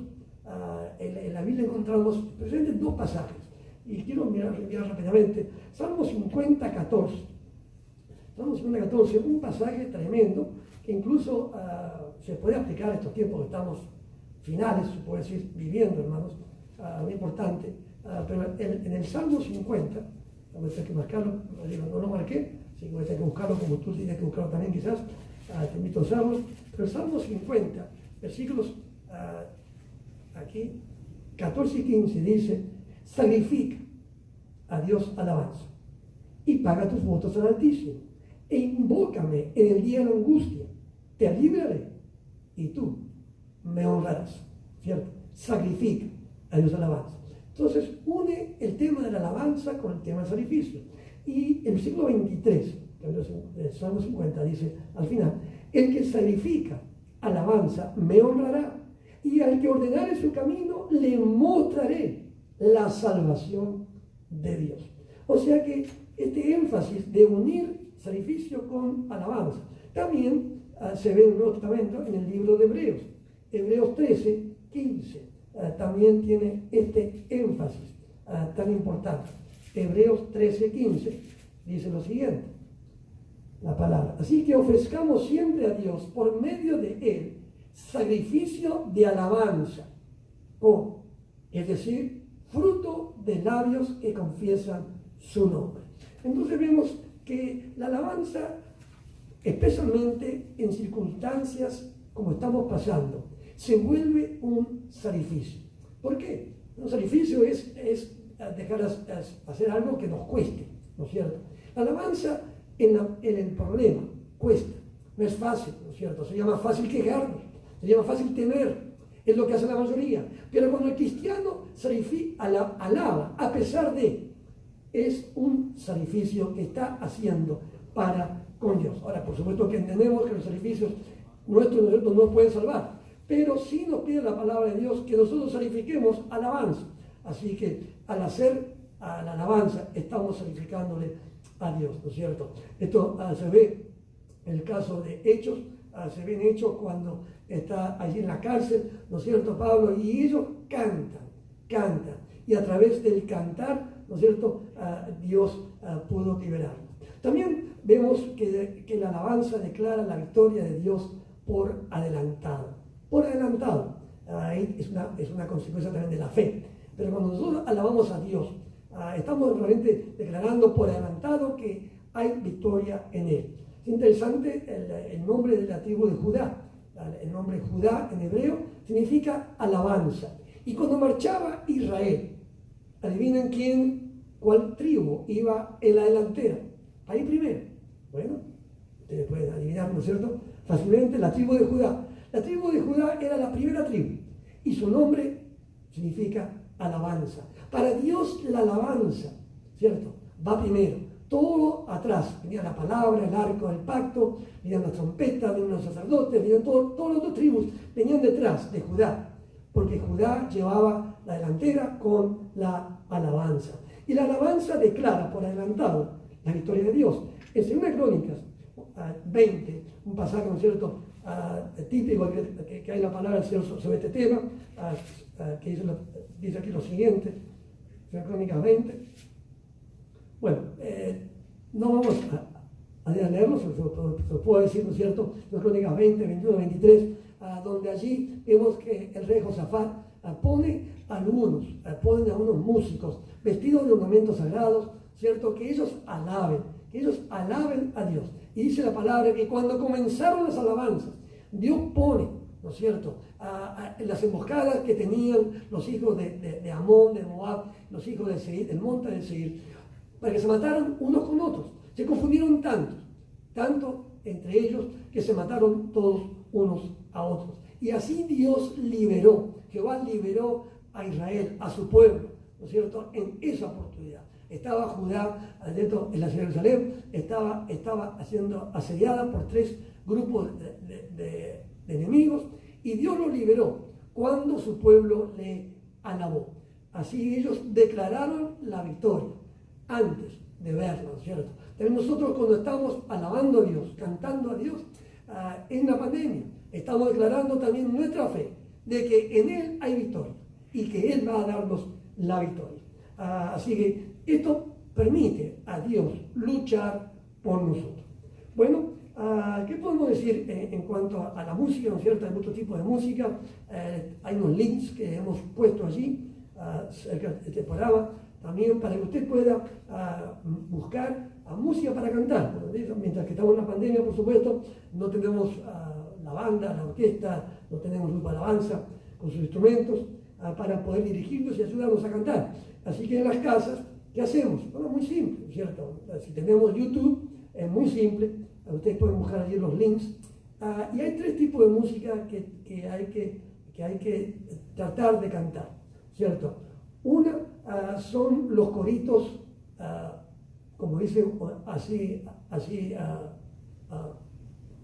En la Biblia encontramos presentes 2 pasajes, y quiero mirar rápidamente. Salmo 50, 14. Salmo 50, 14, un pasaje tremendo que incluso se puede aplicar a estos tiempos que estamos finales, se puede decir, viviendo, hermanos, muy importante. Pero en el Salmo 50, voy a tener que marcarlo, no lo marqué, así que voy a tener que buscarlo como tú tienes que buscarlo también quizás, te invito a usarlo. Pero el Salmo 50, versículos aquí, 14 y 15, dice, sacrifica a Dios alabanza y paga tus votos al Altísimo e invócame en el día de la angustia, te libraré y tú me honrarás, ¿cierto? Sacrifica a Dios alabanza. Entonces une el tema de la alabanza con el tema del sacrificio. Y el versículo 23 del Salmo 50 dice al final, el que sacrifica alabanza me honrará, y al que ordenare su camino le mostraré la salvación de Dios. O sea que este énfasis de unir sacrificio con alabanza también se ve en el Nuevo Testamento en el libro de Hebreos. Hebreos 13, 15 también tiene este énfasis tan importante. Hebreos 13, 15 dice lo siguiente, la palabra. Así que ofrezcamos siempre a Dios por medio de Él sacrificio de alabanza, es decir, fruto de labios que confiesan su nombre. Entonces vemos que la alabanza, especialmente en circunstancias como estamos pasando, se vuelve un sacrificio. ¿Por qué? Un sacrificio es dejar hacer algo que nos cueste, ¿no es cierto? La alabanza en el problema cuesta, no es fácil, ¿no es cierto? Sería más fácil quejarnos, sería más fácil temer, es lo que hace la mayoría. Pero cuando el cristiano alaba, a pesar de, es un sacrificio que está haciendo para con Dios. Ahora, por supuesto que entendemos que los sacrificios nuestros no nos pueden salvar, pero sí nos pide la palabra de Dios que nosotros sacrifiquemos alabanza. Así que al hacer a la alabanza estamos sacrificándole a Dios, ¿no es cierto? Esto se ve en el caso de Hechos, se ve en Hechos cuando está allí en la cárcel, ¿no es cierto, Pablo? Y ellos cantan, y a través del cantar, ¿no es cierto?, Dios pudo liberarlos. También vemos que la alabanza declara la victoria de Dios por adelantado. Por adelantado, es una consecuencia también de la fe. Pero cuando nosotros alabamos a Dios, Estamos realmente declarando por adelantado que hay victoria en él. Es interesante el nombre de la tribu de Judá. El nombre Judá en hebreo significa alabanza. Y cuando marchaba Israel, adivinen cuál tribu iba en la delantera. Ahí primero. Bueno, ustedes pueden adivinar, ¿no es cierto? Fácilmente, la tribu de Judá. La tribu de Judá era la primera tribu y su nombre significa alabanza. Para Dios la alabanza, ¿cierto? Va primero. Todo atrás, venía la palabra, el arco del pacto, venían las trompetas, venían los sacerdotes, venían todas las otras tribus, venían detrás de Judá, porque Judá llevaba la delantera con la alabanza. Y la alabanza declara por adelantado la victoria de Dios. En 2 Crónicas 20, un pasaje, ¿no es cierto?, típico que hay la palabra del Señor sobre este tema, que dice aquí lo siguiente, 2 Crónicas 20. Bueno, no vamos a leerlo, se lo puedo decir, ¿no es cierto?, 2 Crónicas 20, 21, 23, donde allí vemos que el rey Josafat ponen a unos músicos vestidos de ornamentos sagrados, ¿cierto?, que ellos alaben a Dios. Y dice la palabra que cuando comenzaron las alabanzas, Dios pone, ¿no es cierto?, las emboscadas que tenían los hijos de Amón, de Moab, los hijos de Seir, del monte de Seir, para que se mataran unos con otros. Se confundieron tanto entre ellos, que se mataron todos unos a otros. Y así Jehová liberó a Israel, a su pueblo, ¿no es cierto?, en esa oportunidad. Estaba Judá dentro en la ciudad de Jerusalén, estaba siendo asediada por 3 grupos de enemigos, y Dios lo liberó cuando su pueblo le alabó. Así ellos declararon la victoria antes de verlo, ¿no es cierto? Pero nosotros, cuando estamos alabando a Dios, cantando a Dios, en la pandemia, estamos declarando también nuestra fe de que en Él hay victoria y que Él va a darnos la victoria. Así que esto permite a Dios luchar por nosotros. Bueno, ¿qué podemos decir en cuanto a la música? ¿No es cierto? Hay muchos tipos de música. Hay unos links que hemos puesto allí cerca de este programa, también para que usted pueda buscar música para cantar. Mientras que estamos en la pandemia, por supuesto, no tenemos la banda, la orquesta, no tenemos grupo de alabanza con sus instrumentos para poder dirigirnos y ayudarnos a cantar. Así que en las casas, ¿qué hacemos? Bueno, muy simple, ¿cierto? Si tenemos YouTube, es muy simple. Ustedes pueden buscar allí los links. Y hay 3 tipos de música que hay que tratar de cantar, ¿cierto? Una son los coritos, como dice así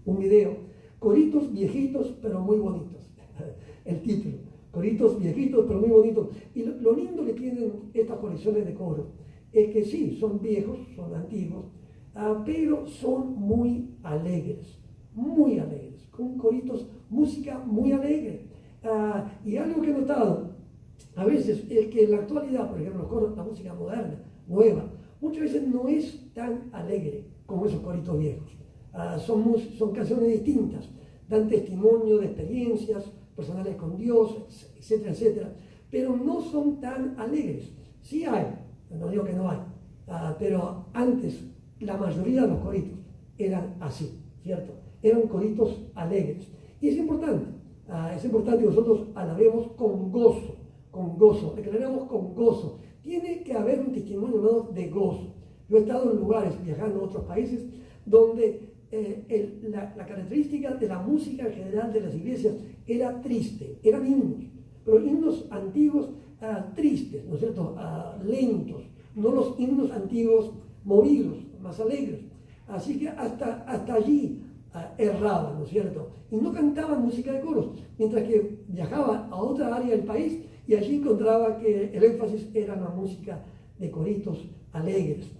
un video, coritos viejitos pero muy bonitos. El título, coritos viejitos pero muy bonitos. Y lo lindo que tienen estas colecciones de coros es que sí, son viejos, son antiguos, pero son muy alegres, con coritos, música muy alegre. Y algo que he notado a veces es que en la actualidad, por ejemplo, los coros, la música moderna, nueva, muchas veces no es tan alegre como esos coritos viejos. Son canciones distintas, dan testimonio de experiencias personales con Dios, etcétera, etcétera, pero no son tan alegres. Sí hay, no digo que no hay, pero antes la mayoría de los coritos eran así, ¿cierto? Eran coritos alegres. Y es importante que nosotros alabemos con gozo, declaremos con gozo. Tiene que haber un testimonio, hermanos, de gozo. Yo he estado en lugares, viajando a otros países, donde la característica de la música en general de las iglesias era triste, eran himnos, pero himnos antiguos tristes, ¿no es cierto?, lentos, no los himnos antiguos movidos, más alegres. Así que hasta allí erraban, ¿no es cierto? Y no cantaban música de coros, mientras que viajaba a otra área del país y allí encontraba que el énfasis era la música de coritos alegres.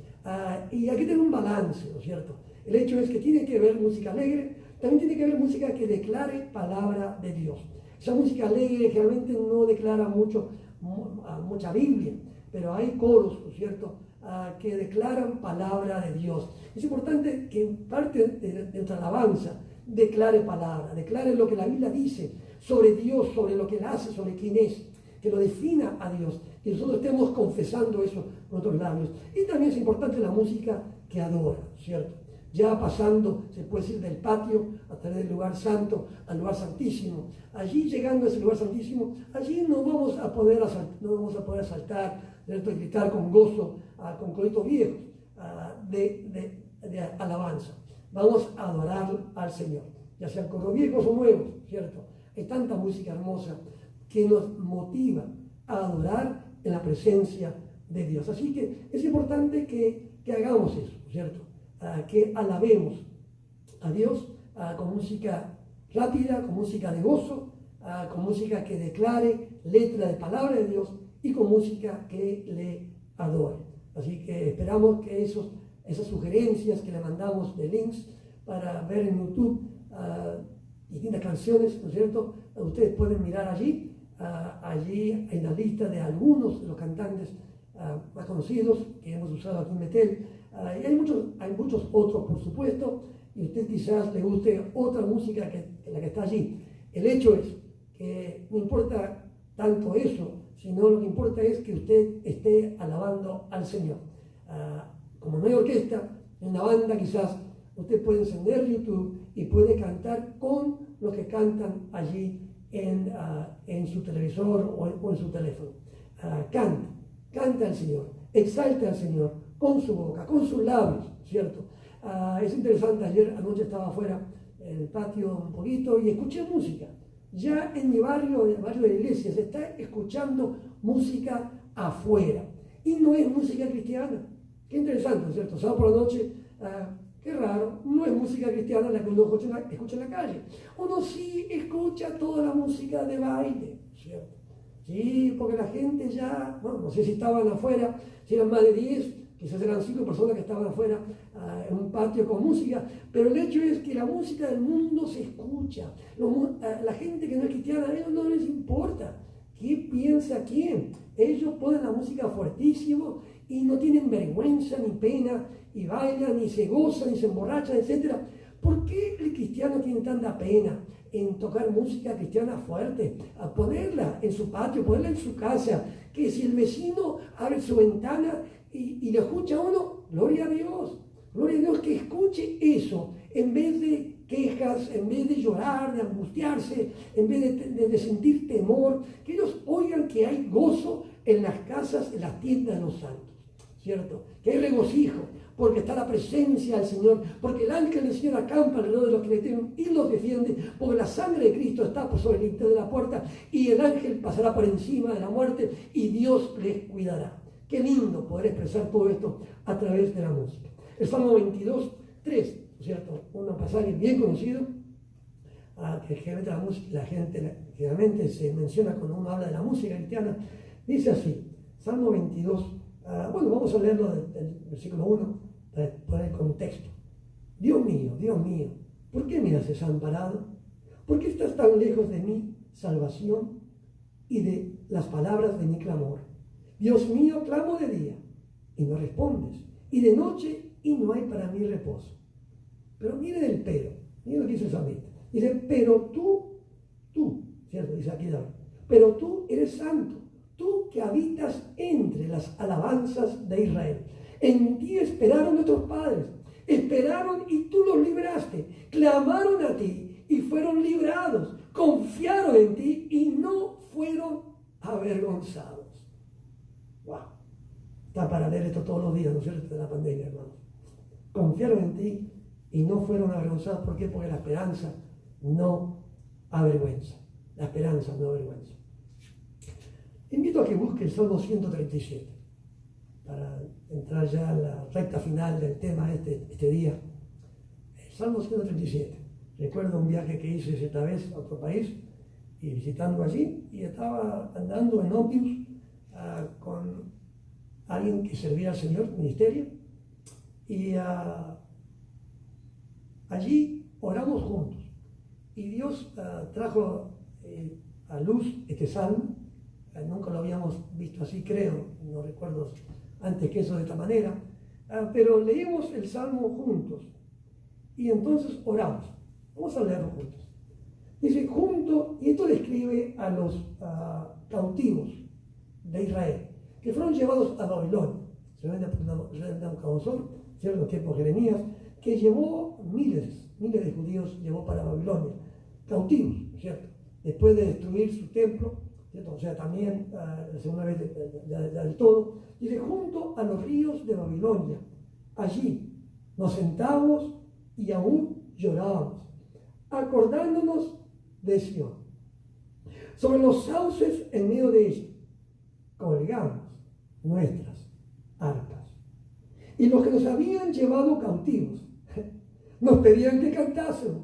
Y aquí tiene un balance, ¿no es cierto? El hecho es que tiene que haber música alegre, también tiene que haber música que declare palabra de Dios. Esa música alegre generalmente no declara mucha Biblia, pero hay coros, ¿no es cierto?, que declaran palabra de Dios. Es importante que parte de nuestra alabanza declare palabra, declare lo que la Biblia dice sobre Dios, sobre lo que Él hace, sobre quién es. que lo defina a Dios, que nosotros estemos confesando eso con nuestros labios. Y también es importante la música que adora, ¿cierto? Ya pasando, se puede decir, del patio a través del lugar santo al lugar santísimo. Allí, llegando a ese lugar santísimo, allí no vamos a poder saltar, ¿cierto? Y gritar con gozo, con coritos viejos de alabanza. Vamos a adorar al Señor, ya sean coros viejos o nuevos, ¿cierto? Hay tanta música hermosa que nos motiva a adorar en la presencia de Dios. Así que es importante que hagamos eso, ¿cierto? Que alabemos a Dios con música rápida, con música de gozo, con música que declare letra de palabra de Dios y con música que le adore. Así que esperamos que esas sugerencias que le mandamos de links para ver en YouTube distintas canciones, ¿no es cierto? Ustedes pueden mirar allí en la lista de algunos de los cantantes más conocidos que hemos usado aquí en Betel. Y hay muchos otros, por supuesto, y a usted quizás le guste otra música que la que está allí. El hecho es que no importa tanto eso, sino lo que importa es que usted esté alabando al Señor. Como no hay orquesta, en una banda quizás usted puede encender YouTube y puede cantar con los que cantan allí en su televisor o en su teléfono. Canta al Señor, exalta al Señor con su boca, con sus labios, ¿cierto? Es interesante, ayer anoche estaba afuera en el patio un poquito y escuché música. Ya en mi barrio, el barrio de la iglesia, se está escuchando música afuera. Y no es música cristiana. Qué interesante, ¿cierto? Sábado por la noche, qué raro, no es música cristiana la que uno escucha en la calle. Uno sí escucha toda la música de baile, ¿cierto? Sí, porque la gente ya, bueno, no sé si estaban afuera, si eran más de 10, quizás eran 5 personas que estaban afuera en un patio con música, pero el hecho es que la música del mundo se escucha. La gente que no es cristiana, a ellos no les importa qué piensa quién. Ellos ponen la música fuertísimo y no tienen vergüenza ni pena, y bailan, y se gozan, y se emborrachan, etc. ¿Por qué el cristiano tiene tanta pena en tocar música cristiana fuerte? A ponerla en su patio, ponerla en su casa, que si el vecino abre su ventana y le escucha a uno, gloria a Dios que escuche eso, en vez de quejas, en vez de llorar, de angustiarse, en vez de sentir temor, que ellos oigan que hay gozo en las casas, en las tiendas de los santos, ¿cierto? Que hay regocijo, porque está la presencia del Señor, porque el ángel del Señor acampa alrededor de los que le temen y los defiende, porque la sangre de Cristo está sobre el lintel de la puerta y el ángel pasará por encima de la muerte y Dios les cuidará. Qué lindo poder expresar todo esto a través de la música. El Salmo 22, 3, ¿cierto? Un pasaje bien conocido, que generalmente la gente generalmente se menciona cuando uno habla de la música cristiana. Dice así, Salmo 22, bueno, vamos a leerlo del versículo 1 para poner el contexto. Dios mío, ¿por qué me has desamparado? ¿Por qué estás tan lejos de mi salvación y de las palabras de mi clamor? Dios mío, clamo de día y no respondes, y de noche y no hay para mí reposo. Pero miren el pero, miren lo que dice el salmista. Dice, pero tú, ¿cierto? Dice aquí David, pero tú eres santo, tú que habitas entre las alabanzas de Israel. En ti esperaron nuestros padres, esperaron y tú los libraste, clamaron a ti y fueron librados, confiaron en ti y no fueron avergonzados. Wow, está para leer esto todos los días, ¿no es cierto?, de la pandemia, hermanos. Confiaron en ti y no fueron avergonzados. ¿Por qué? Porque la esperanza no avergüenza. La esperanza no avergüenza. Invito a que busque el Salmo 137 para entrar ya a la recta final del tema este día. El Salmo 137. Recuerdo un viaje que hice esta vez a otro país y visitando allí, y estaba andando en ómnibus con alguien que servía al Señor, ministerio, y allí oramos juntos. Y Dios trajo a luz este salmo. Nunca lo habíamos visto así, creo, no recuerdo antes que eso de esta manera, pero leímos el salmo juntos y entonces oramos. Vamos a leerlo juntos. Dice, junto, y esto describe escribe a los cautivos de Israel, que fueron llevados a Babilonia, se ven de Nabucodonosor, en los tiempos de Jeremías, que llevó miles de judíos, llevó para Babilonia, cautivos, ¿cierto? Después de destruir su templo, ¿cierto? O sea, también la segunda vez del todo, dice, junto a los ríos de Babilonia, allí nos sentábamos y aún llorábamos, acordándonos de Sión. Sobre los sauces en medio de ella, colgamos nuestras arpas. Y los que nos habían llevado cautivos nos pedían que cantásemos.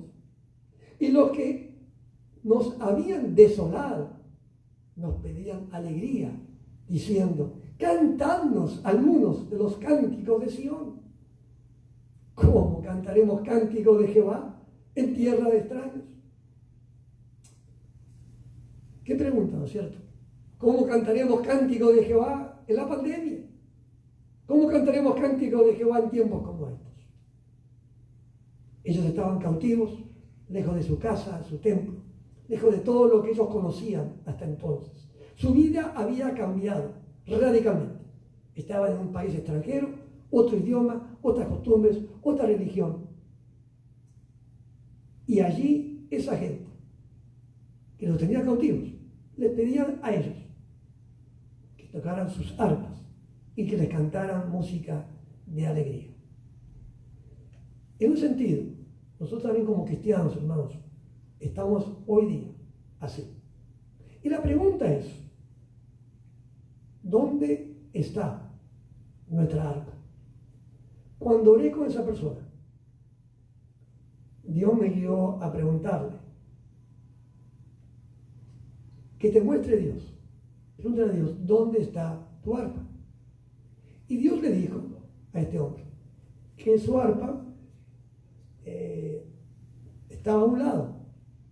Y los que nos habían desolado nos pedían alegría, diciendo, cantadnos algunos de los cánticos de Sión. ¿Cómo cantaremos cánticos de Jehová en tierra de extraños? ¿Qué pregunta, no es cierto? ¿Cómo cantaremos cánticos de Jehová en la pandemia? ¿Cómo cantaremos cánticos de Jehová en tiempos como estos? Ellos estaban cautivos, lejos de su casa, su templo, lejos de todo lo que ellos conocían hasta entonces. Su vida había cambiado radicalmente. Estaban en un país extranjero, otro idioma, otras costumbres, otra religión. Y allí esa gente que los tenía cautivos, les pedían a ellos que tocaran sus arpas y que les cantaran música de alegría. En un sentido, nosotros también como cristianos, hermanos, estamos hoy día así. Y la pregunta es, ¿dónde está nuestra arpa? Cuando oré con esa persona, Dios me guió a preguntarle, que te muestre Dios. Pregúntale a Dios, ¿dónde está tu arpa? Y Dios le dijo a este hombre que su arpa estaba a un lado,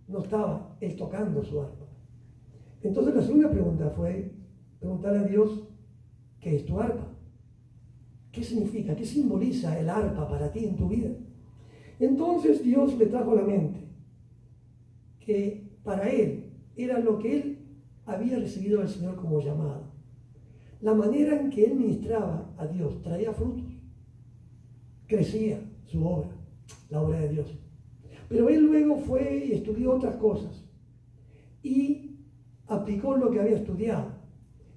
no estaba él tocando su arpa. Entonces la segunda pregunta fue preguntarle a Dios, ¿qué es tu arpa? ¿Qué significa? ¿Qué simboliza el arpa para ti en tu vida? Entonces Dios le trajo a la mente que para él era lo que él había recibido del Señor como llamado. La manera en que él ministraba a Dios traía frutos. Crecía su obra, la obra de Dios. Pero él luego fue y estudió otras cosas y aplicó lo que había estudiado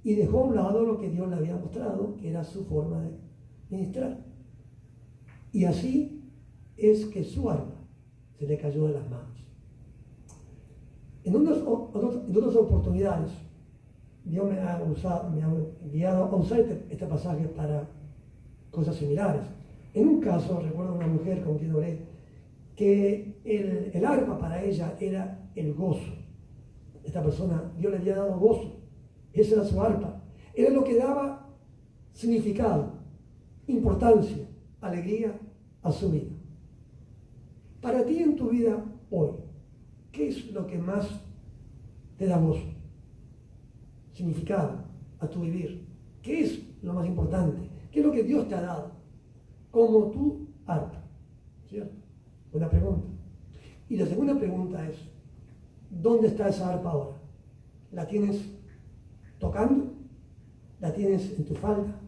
y dejó a un lado lo que Dios le había mostrado, que era su forma de ministrar. Y así es que su arpa se le cayó de las manos. En otras oportunidades, Dios me ha guiado a usar este pasaje para cosas similares. En un caso, recuerdo una mujer con quien oré, que el arpa para ella era el gozo. Esta persona, Dios le había dado gozo. Esa era su arpa. Era lo que daba significado, importancia, alegría a su vida. Para ti en tu vida hoy, ¿qué es lo que más te da gozo? Significado a tu vivir. ¿Qué es lo más importante? ¿Qué es lo que Dios te ha dado como tu arpa? ¿Cierto? Buena pregunta. Y la segunda pregunta es, ¿dónde está esa arpa ahora? ¿La tienes tocando? ¿La tienes en tu falda?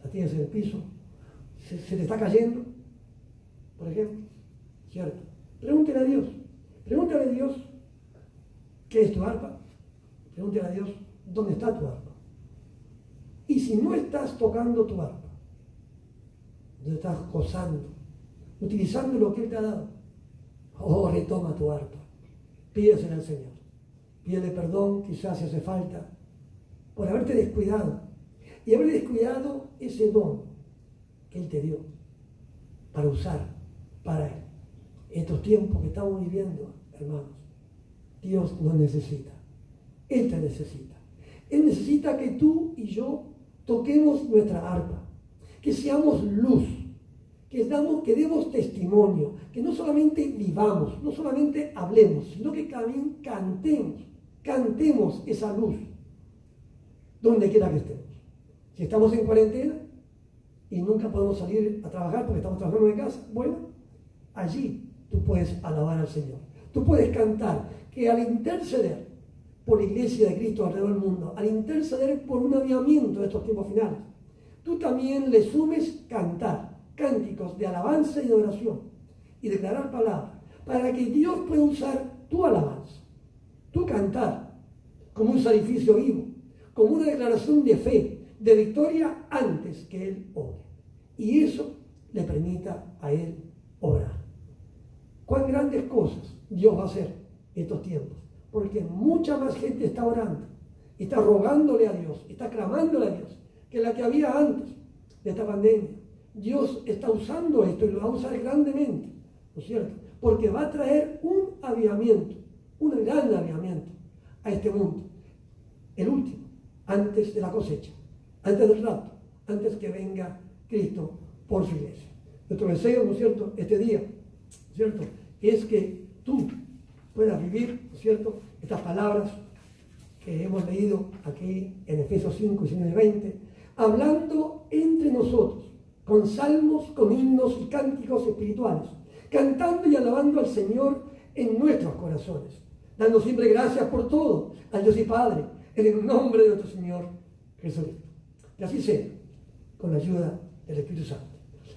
¿La tienes en el piso? ¿Se te está cayendo? Por ejemplo, ¿cierto? Pregúntale a Dios. Pregúntale a Dios qué es tu arpa. Pregúntale a Dios dónde está tu arpa. Y si no estás tocando tu arpa, no estás gozando, utilizando lo que Él te ha dado, oh, retoma tu arpa. Pídesela al Señor. Pídele perdón, quizás si hace falta, por haberte descuidado. Y haber descuidado ese don que Él te dio para usar para Él. En estos tiempos que estamos viviendo, hermanos, Dios nos necesita. Él te necesita. Él necesita que tú y yo toquemos nuestra arpa, que seamos luz, que demos testimonio, que no solamente vivamos, no solamente hablemos, sino que también cantemos esa luz donde quiera que estemos. Si estamos en cuarentena y nunca podemos salir a trabajar porque estamos trabajando de casa, bueno, allí tú puedes alabar al Señor. Tú puedes cantar que al interceder por la iglesia de Cristo alrededor del mundo, al interceder por un avivamiento de estos tiempos finales, tú también le sumes cantar, cánticos de alabanza y de oración, y declarar palabras, para que Dios pueda usar tu alabanza, tu cantar, como un sacrificio vivo, como una declaración de fe, de victoria antes que Él obre. Y eso le permita a Él obrar. Cuán grandes cosas Dios va a hacer en estos tiempos, porque mucha más gente está orando, está rogándole a Dios, está clamándole a Dios, que la que había antes de esta pandemia. Dios está usando esto y lo va a usar grandemente, ¿no es cierto? Porque va a traer un avivamiento, un gran avivamiento a este mundo, el último, antes de la cosecha, antes del rapto, antes que venga Cristo por su iglesia. Nuestro deseo, ¿no es cierto?, este día, ¿no es cierto?, es que tú puedas vivir, ¿no es cierto?, estas palabras que hemos leído aquí en Efesios 5 y 20, hablando entre nosotros, con salmos, con himnos y cánticos espirituales, cantando y alabando al Señor en nuestros corazones, dando siempre gracias por todo al Dios y Padre, en el nombre de nuestro Señor Jesucristo. Que así sea, con la ayuda del Espíritu Santo.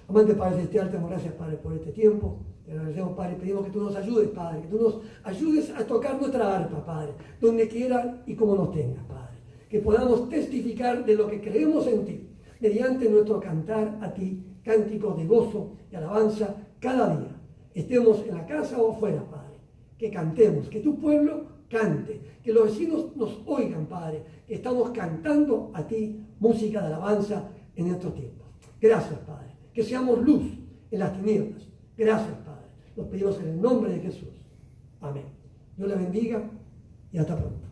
Amante Padre Celestial, te damos gracias, Padre, por este tiempo. Te agradecemos, Padre, pedimos que tú nos ayudes, Padre, que tú nos ayudes a tocar nuestra arpa, Padre, donde quiera y como nos tengas, Padre. Que podamos testificar de lo que creemos en ti, mediante nuestro cantar a ti, cánticos de gozo y alabanza cada día. Estemos en la casa o afuera, Padre. Que cantemos, que tu pueblo cante, que los vecinos nos oigan, Padre, que estamos cantando a ti música de alabanza en estos tiempos. Gracias, Padre. Que seamos luz en las tinieblas. Gracias, Padre. Los pedimos en el nombre de Jesús. Amén. Dios le bendiga y hasta pronto.